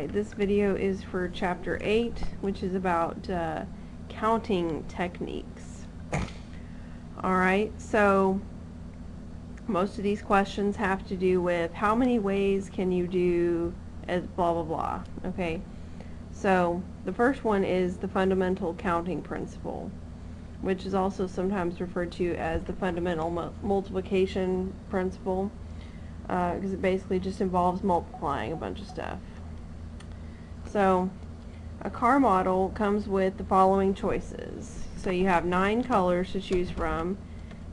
Alright, this video is for Chapter 8, which is about counting techniques. Alright, so most of these questions have to do with how many ways can you do as blah blah blah. Okay, so the first one is the fundamental counting principle, which is also sometimes referred to as the fundamental multiplication principle, because it basically just involves multiplying a bunch of stuff. So a car model comes with the following choices. So you have 9 colors to choose from.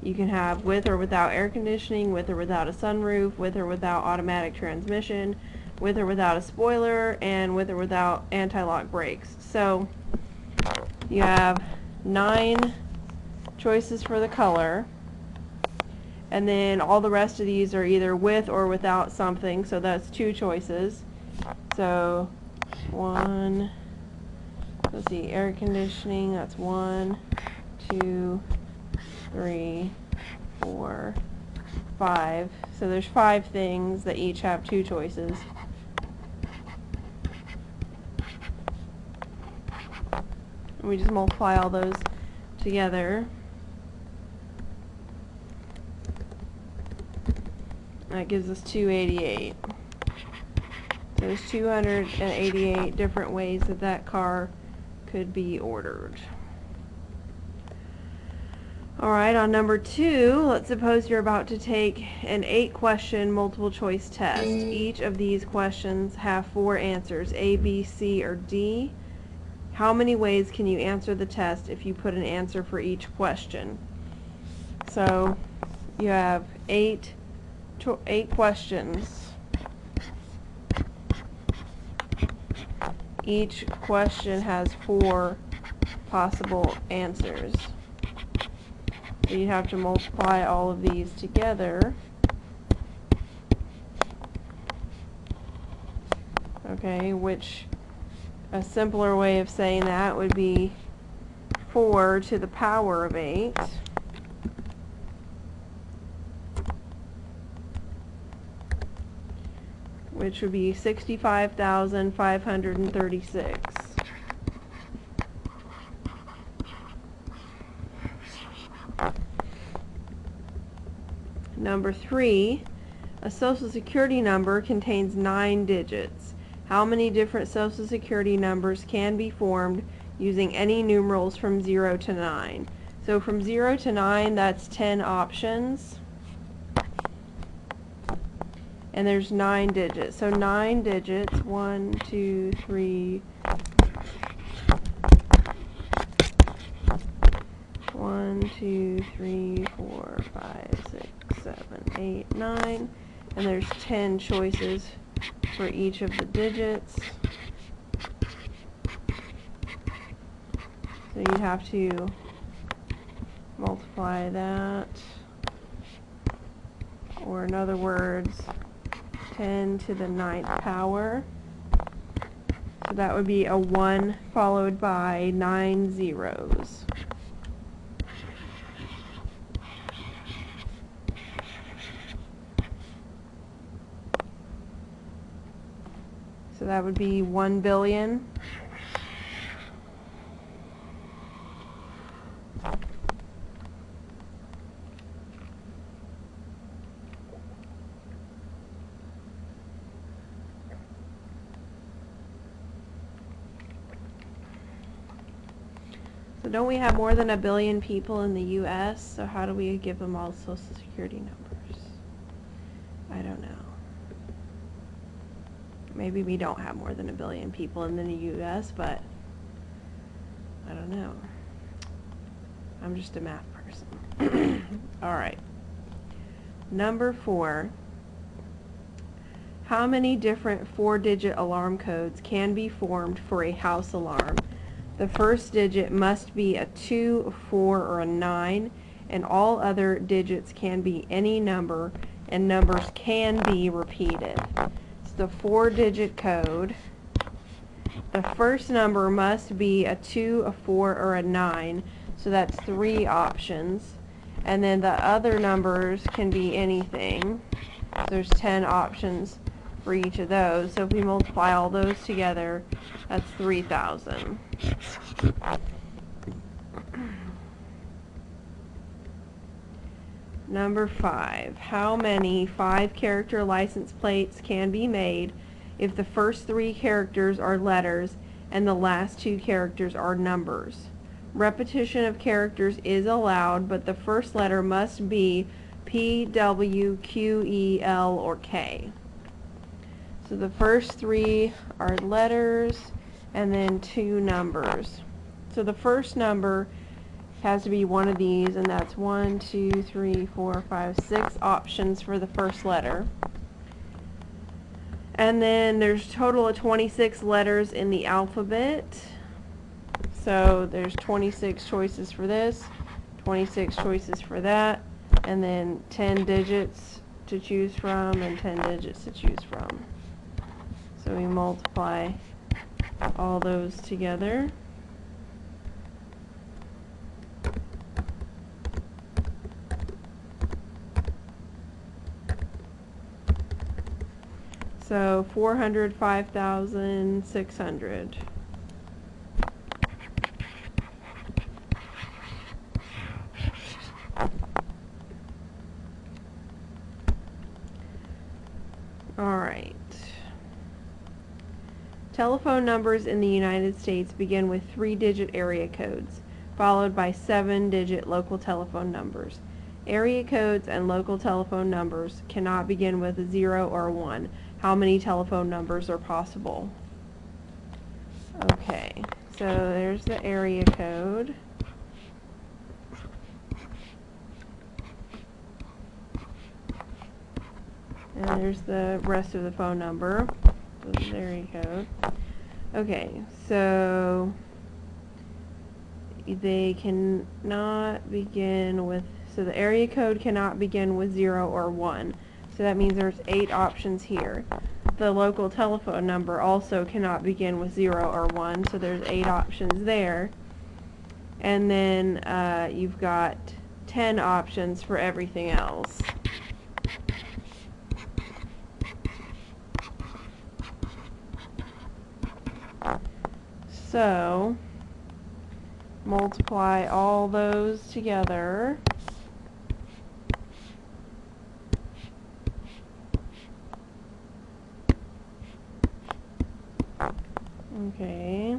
You can have with or without air conditioning, with or without a sunroof, with or without automatic transmission, with or without a spoiler, and with or without anti-lock brakes. So you have 9 choices for the color, and then all the rest of these are either with or without something, so that's 2 choices. So let's see, air conditioning, that's 1, 2, 3, 4, 5. So there's 5 things that each have 2 choices. And we just multiply all those together. That gives us 288. There's 288 different ways that that car could be ordered. Alright, on number 2, let's suppose you're about to take an 8-question multiple choice test. Each of these questions have 4 answers, A, B, C, or D. How many ways can you answer the test if you put an answer for each question? So you have 8 questions. Each question has 4 possible answers. So you have to multiply all of these together. Okay, which a simpler way of saying that would be 4 to the power of 8. Which would be 65,536. Number 3, a Social Security number contains 9 digits. How many different Social Security numbers can be formed using any numerals from 0 to 9? So from 0 to 9, that's 10 options. And there's 9 digits. So 9 digits, 1, 2, 3, 1, 2, 3, 4, 5, 6, 7, 8, 9. And there's 10 choices for each of the digits. So you have to multiply that, or in other words, 10 to the 9th power. So that would be a 1 followed by 9 zeros. So that would be 1 billion. So don't we have more than 1 billion people in the U.S.? So how do we give them all Social Security numbers? I don't know. Maybe we don't have more than 1 billion people in the U.S., but I don't know. I'm just a math person. Alright. Number 4. How many different 4-digit alarm codes can be formed for a house alarm? The first digit must be a 2, a 4, or a 9, and all other digits can be any number, and numbers can be repeated. So the 4-digit code, the first number must be a 2, a 4, or a 9, so that's 3 options, and then the other numbers can be anything. So there's 10 options for each of those. So if we multiply all those together, that's 3,000. Number 5. How many 5-character license plates can be made if the first 3 characters are letters and the last 2 characters are numbers? Repetition of characters is allowed, but the first letter must be P, W, Q, E, L, or K. So the first 3 are letters and then 2 numbers. So the first number has to be one of these, and that's 1, 2, 3, 4, 5, 6 options for the first letter. And then there's a total of 26 letters in the alphabet. So there's 26 choices for this, 26 choices for that, and then 10 digits to choose from and 10 digits to choose from. So we multiply all those together. So 405,600. Alright. Telephone numbers in the United States begin with 3-digit area codes, followed by 7-digit local telephone numbers. Area codes and local telephone numbers cannot begin with a 0 or 1. How many telephone numbers are possible? Okay, so there's the area code. And there's the rest of the phone number. So the area code. Okay, so they cannot begin with, so the area code cannot begin with 0 or 1. So that means there's 8 options here. The local telephone number also cannot begin with 0 or 1, so there's 8 options there. And then you've got 10 options for everything else. So multiply all those together. Okay,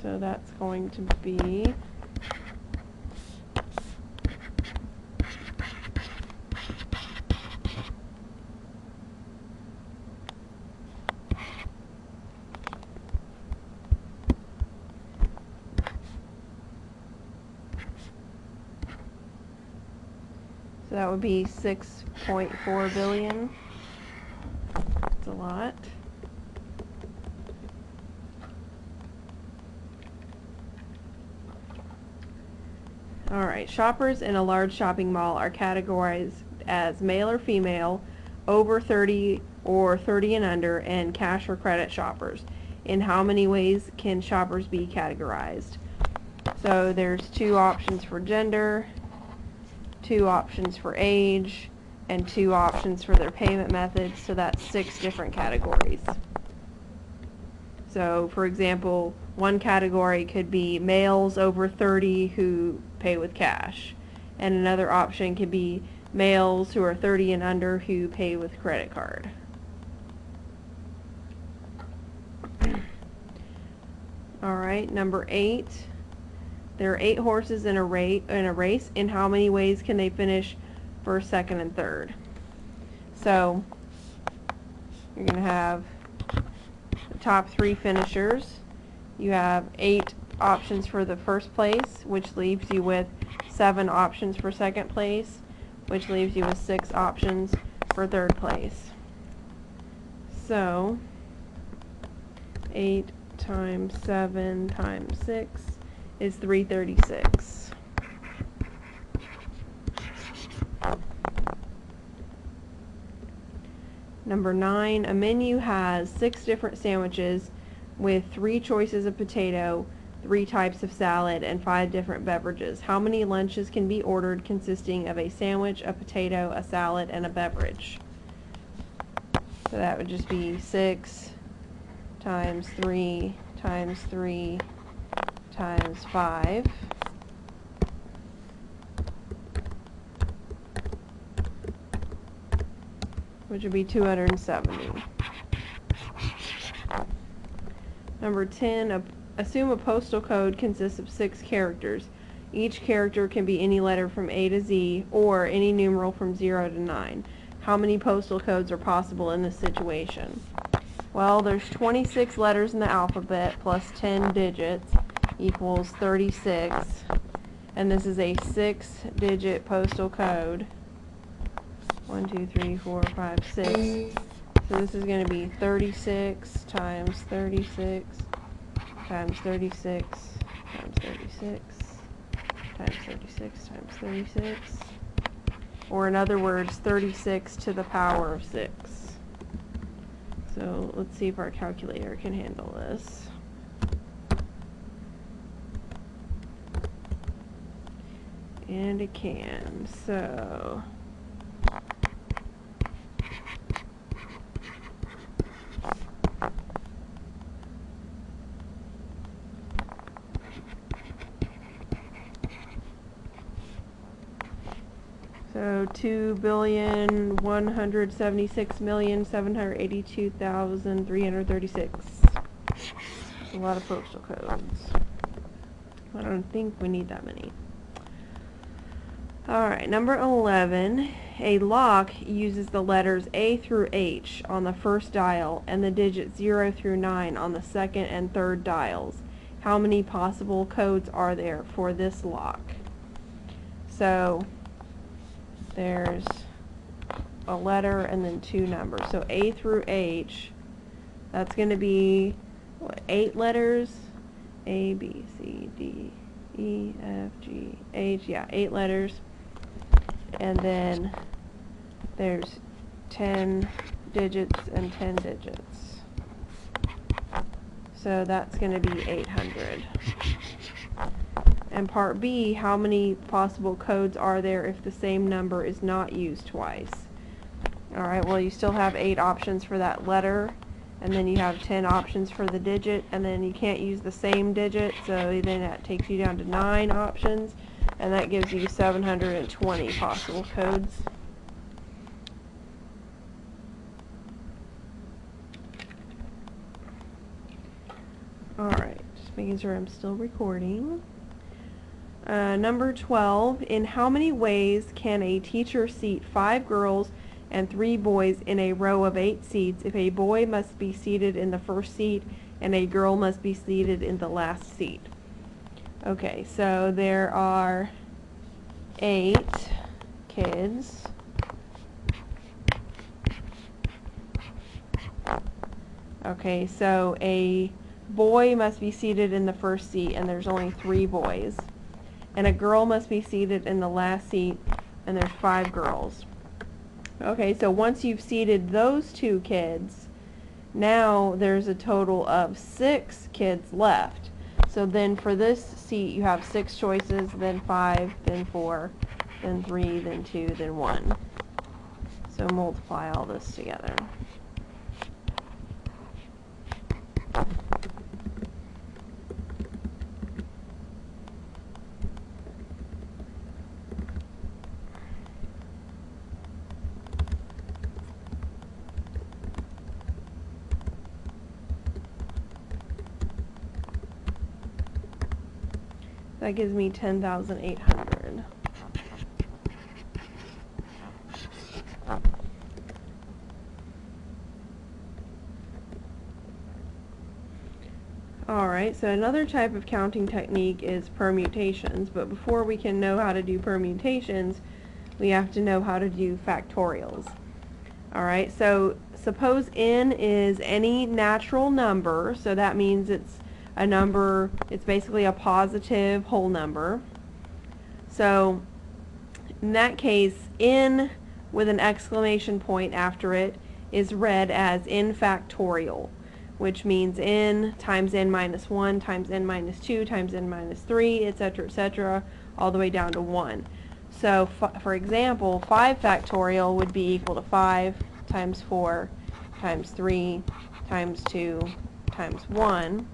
so that's going to be so that would be 6.4 billion. That's a lot. Alright, shoppers in a large shopping mall are categorized as male or female, over 30 or 30 and under, and cash or credit shoppers. In how many ways can shoppers be categorized? So there's 2 options for gender, 2 options for age, and 2 options for their payment methods, so that's 6 different categories. So, for example, one category could be males over 30 who pay with cash, and another option could be males who are 30 and under who pay with credit card. Alright, number 8. There are 8 horses in a race. In how many ways can they finish first, second, and third? So, you're going to have the top 3 finishers. You have 8 options for the first place, which leaves you with 7 options for second place, which leaves you with 6 options for third place. So, 8 times 7 times 6 is 336. Number 9, a menu has 6 different sandwiches with 3 choices of potato, 3 types of salad, and 5 different beverages. How many lunches can be ordered consisting of a sandwich, a potato, a salad, and a beverage? So that would just be 6 times 3 times 3 times 5. Which would be 270. Number 10, assume a postal code consists of 6 characters. Each character can be any letter from A to Z or any numeral from 0 to 9. How many postal codes are possible in this situation? Well, there's 26 letters in the alphabet plus 10 digits equals 36. And this is a 6-digit postal code. 1, 2, 3, 4, 5, 6. So this is going to be 36 times 36 times 36 times 36 times 36 times 36. Or in other words, 36 to the power of 6. So let's see if our calculator can handle this. And it can. So So 2,176,782,336. A lot of postal codes. I don't think we need that many. Alright, number 11. A lock uses the letters A through H on the first dial and the digits 0 through 9 on the second and third dials. How many possible codes are there for this lock? So there's a letter and then 2 numbers. So A through H, that's going to be, what, 8 letters? A, B, C, D, E, F, G, H, yeah, 8 letters. And then there's 10 digits and 10 digits. So that's going to be 800. And part B, how many possible codes are there if the same number is not used twice? Alright, well you still have 8 options for that letter, and then you have 10 options for the digit, and then you can't use the same digit, so then that takes you down to 9 options, and that gives you 720 possible codes. Alright, just making sure I'm still recording. Number 12, in how many ways can a teacher seat 5 girls and 3 boys in a row of 8 seats if a boy must be seated in the first seat and a girl must be seated in the last seat? Okay, so there are 8 kids. Okay, so a boy must be seated in the first seat and there's only 3 boys. And a girl must be seated in the last seat, and there's 5 girls. Okay, so once you've seated those 2 kids, now there's a total of 6 kids left. So then for this seat, you have 6 choices, then 5, then 4, then 3, then 2, then 1. So multiply all this together. That gives me 10,800. Alright, so another type of counting technique is permutations, but before we can know how to do permutations, we have to know how to do factorials. Alright, so suppose n is any natural number, so that means it's a number, it's basically a positive whole number. So in that case, n with an exclamation point after it is read as n factorial, which means n times n minus 1 times n minus 2 times n minus 3, etc., all the way down to 1. So for example, 5 factorial would be equal to 5 times 4 times 3 times 2 times 1.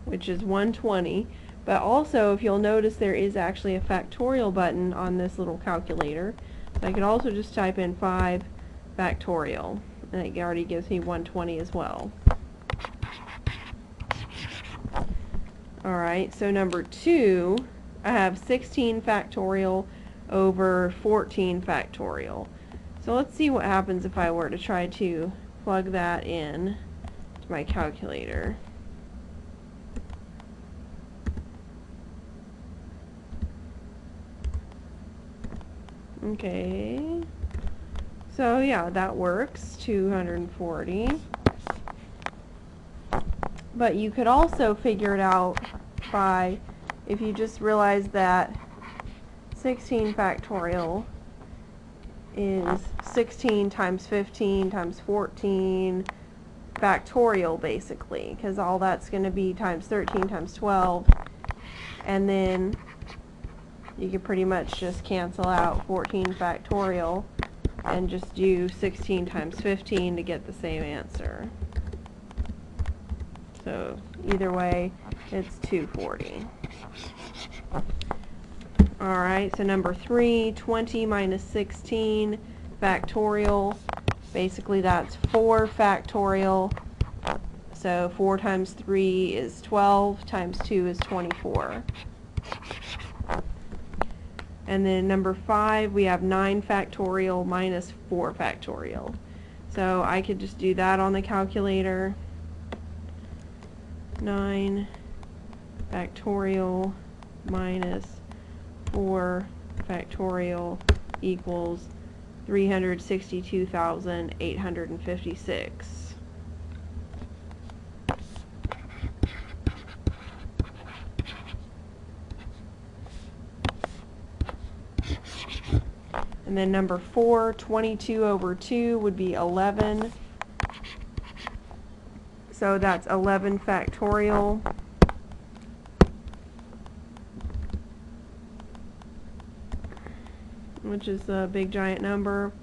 Which is 120. But also, if you'll notice, there is actually a factorial button on this little calculator. So I could also just type in 5 factorial, and it already gives me 120 as well. Alright, so number 2, I have 16 factorial over 14 factorial. So let's see what happens if I were to try to plug that in to my calculator. Okay, so yeah, that works, 240. But you could also figure it out by, if you just realize that 16 factorial is 16 times 15 times 14 factorial, basically, because all that's going to be times 13 times 12, and then you can pretty much just cancel out 14 factorial and just do 16 times 15 to get the same answer. So either way, it's 240. Alright, so number 3, 20 minus 16 factorial. Basically that's 4 factorial. So 4 times 3 is 12, times 2 is 24. And then number 5, we have 9 factorial minus 4 factorial. So I could just do that on the calculator. 9 factorial minus 4 factorial equals 362,856. And then number 4, 22 over 2 would be 11. So that's 11 factorial. Which is a big giant number.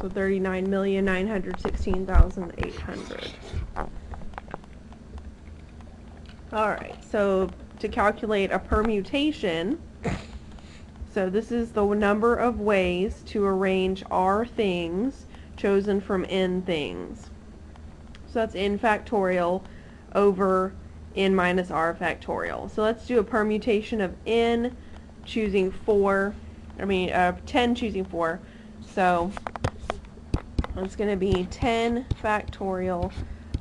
So 39,916,800. Alright, so to calculate a permutation, so this is the number of ways to arrange R things chosen from N things. So that's N factorial over N minus R factorial. So let's do a permutation of N choosing 10 choosing 4. So it's going to be 10 factorial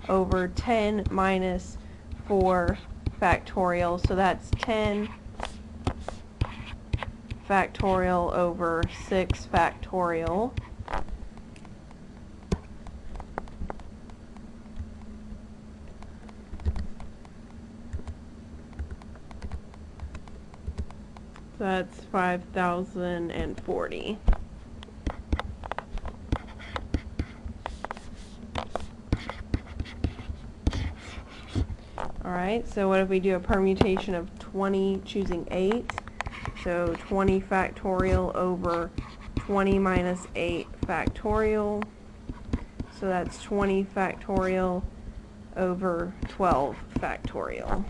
over 10 minus 4 factorial. So that's 10 factorial over 6 factorial. So that's 5,040. Alright, so what if we do a permutation of 20 choosing 8? So 20 factorial over 20 minus 8 factorial. So that's 20 factorial over 12 factorial.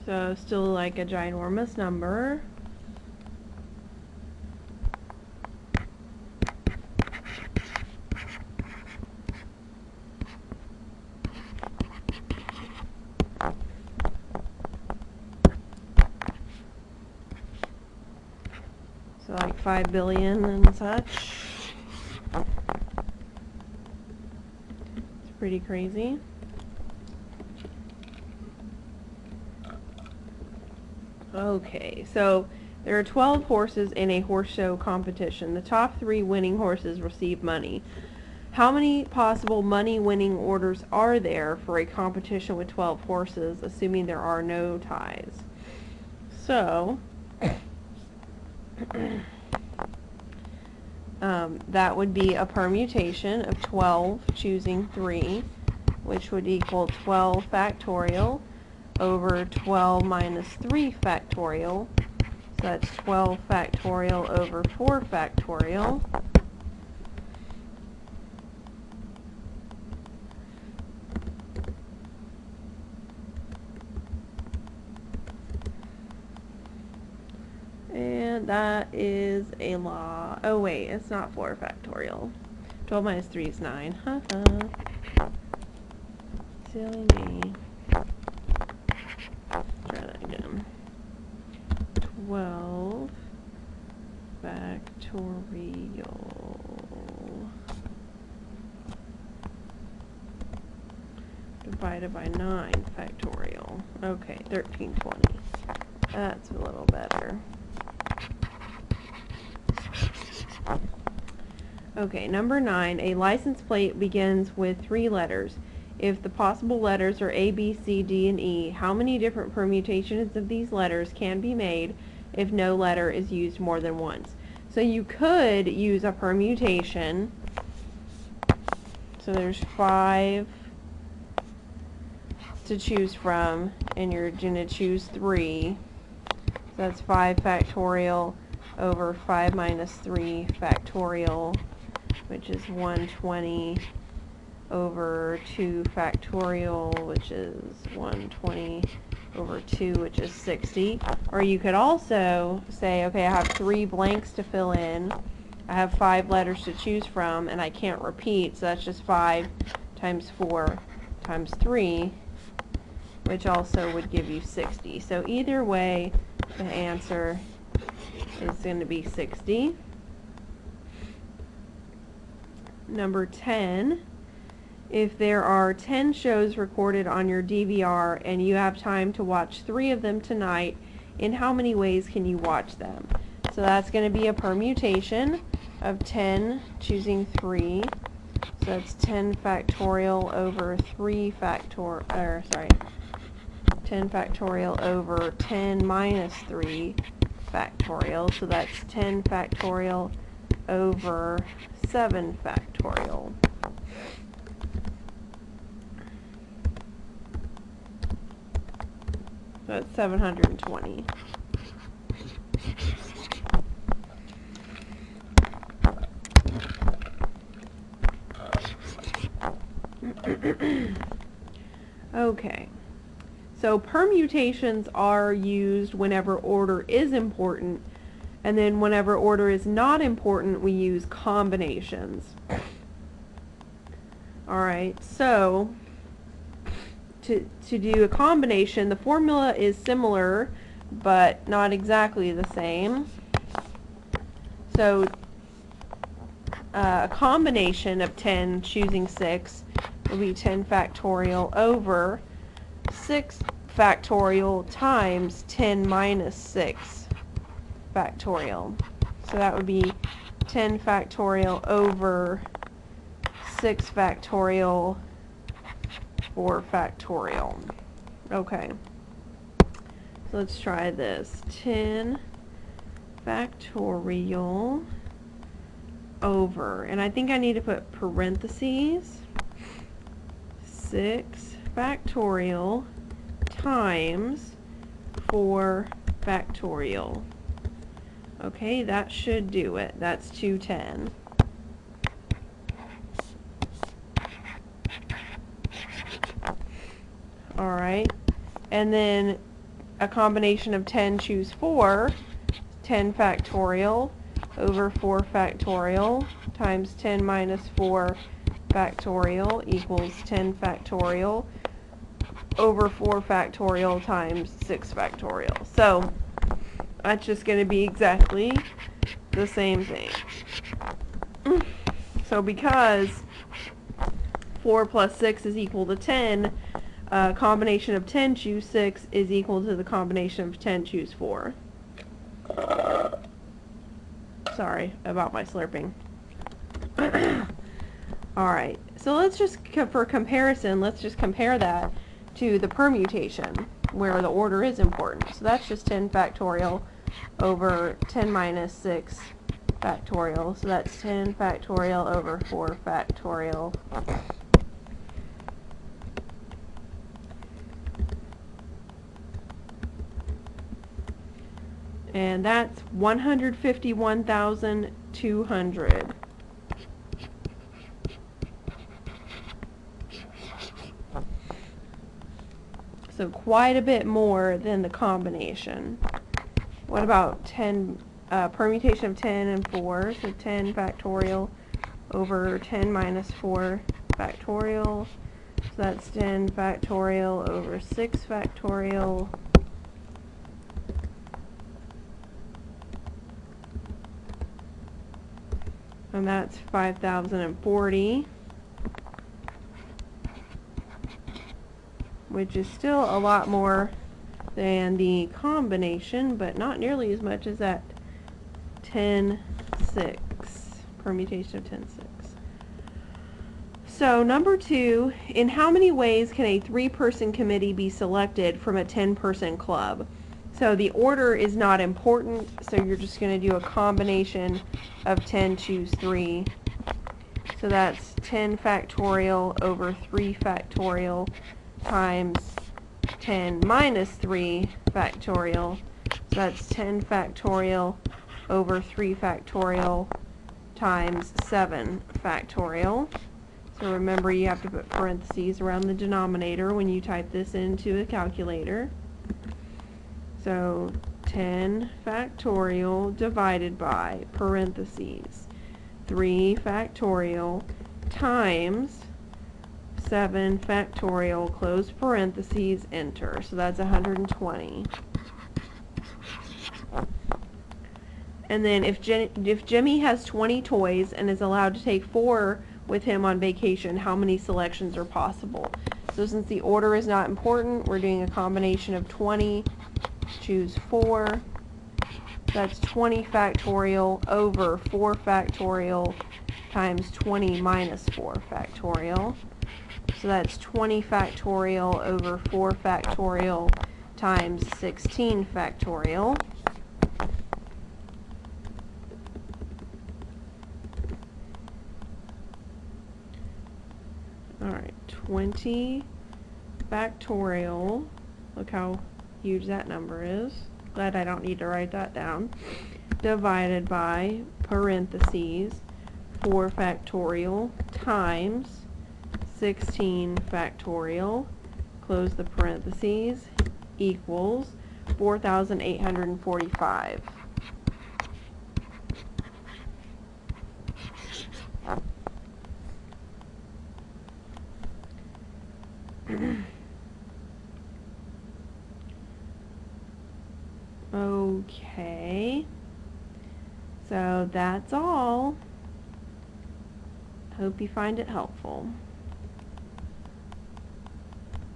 So still like a ginormous number. So like 5 billion and such. It's pretty crazy. Okay, so There are 12 horses in a horse show competition. The top 3 winning horses receive money. How many possible money-winning orders are there for a competition with 12 horses, assuming there are no ties? So, that would be a permutation of 12 choosing 3, which would equal 12 factorial over 12 minus 3 factorial. So that's 12 factorial over 4 factorial. And that is a law. Oh wait, it's not 4 factorial. 12 minus 3 is 9. Haha. Silly me. Try that again. 12 factorial divided by 9 factorial. Okay, 1320. That's a little better. Okay, number 9, a license plate begins with 3 letters. If the possible letters are A, B, C, D, and E, how many different permutations of these letters can be made if no letter is used more than once? So you could use a permutation. So there's 5 to choose from, and you're going to choose 3. So that's 5 factorial over 5 minus 3 factorial, which is 120 over 2 factorial, which is 120 over 2, which is 60. Or you could also say, okay, I have 3 blanks to fill in. I have 5 letters to choose from, and I can't repeat, so that's just 5 times 4 times 3, which also would give you 60. So either way, the answer is going to be 60. Number 10, if there are 10 shows recorded on your DVR and you have time to watch 3 of them tonight, in how many ways can you watch them? So that's going to be a permutation of 10 choosing 3. So that's 10 factorial over 3 factorial, 10 factorial over 10 minus 3 factorial. So that's 10 factorial over 7 factorial. So that's 720. Okay. So permutations are used whenever order is important, and then whenever order is not important, we use combinations. Alright, so to do a combination, the formula is similar, but not exactly the same. So a combination of 10 choosing 6 will be 10 factorial over 6 factorial times 10 minus 6 factorial. So that would be 10 factorial over 6 factorial 4 factorial. Okay. So let's try this. 10 factorial over, and I think I need to put parentheses, 6 factorial times 4 factorial. Okay, that should do it. That's 210. Alright, and then a combination of 10 choose 4, 10 factorial over 4 factorial times 10 minus 4 factorial equals 10 factorial over 4 factorial times 6 factorial. So that's just going to be exactly the same thing. So because 4 plus 6 is equal to 10, combination of 10 choose 6 is equal to the combination of 10 choose 4. Sorry about my slurping. Alright, so let's just, for comparison, let's just compare that to the permutation, where the order is important. So that's just 10 factorial over 10 minus 6 factorial. So that's 10 factorial over 4 factorial. And that's 151,200. So quite a bit more than the combination. What about 10, permutation of 10 and 4? So 10 factorial over 10 minus 4 factorial. So that's 10 factorial over 6 factorial. And that's 5,040. Which is still a lot more than the combination, but not nearly as much as that 10-6, permutation of 10-6. So number 2, in how many ways can a 3-person committee be selected from a 10-person club? So the order is not important, so you're just going to do a combination of 10 choose 3. So that's 10 factorial over 3 factorial times 10 minus 3 factorial. So that's 10 factorial over 3 factorial times 7 factorial. So remember, you have to put parentheses around the denominator when you type this into a calculator. So 10 factorial divided by parentheses 3 factorial times 7 factorial, close parentheses, enter. So that's 120. And then if Jimmy has 20 toys and is allowed to take 4 with him on vacation, how many selections are possible? So since the order is not important, we're doing a combination of 20, choose 4. That's 20 factorial over 4 factorial times 20 minus 4 factorial. So that's 20 factorial over 4 factorial times 16 factorial. Alright, 20 factorial, look how huge that number is, glad I don't need to write that down, divided by parentheses 4 factorial times 16 factorial, close the parentheses, equals 4,845. Okay, so that's all. Hope you find it helpful.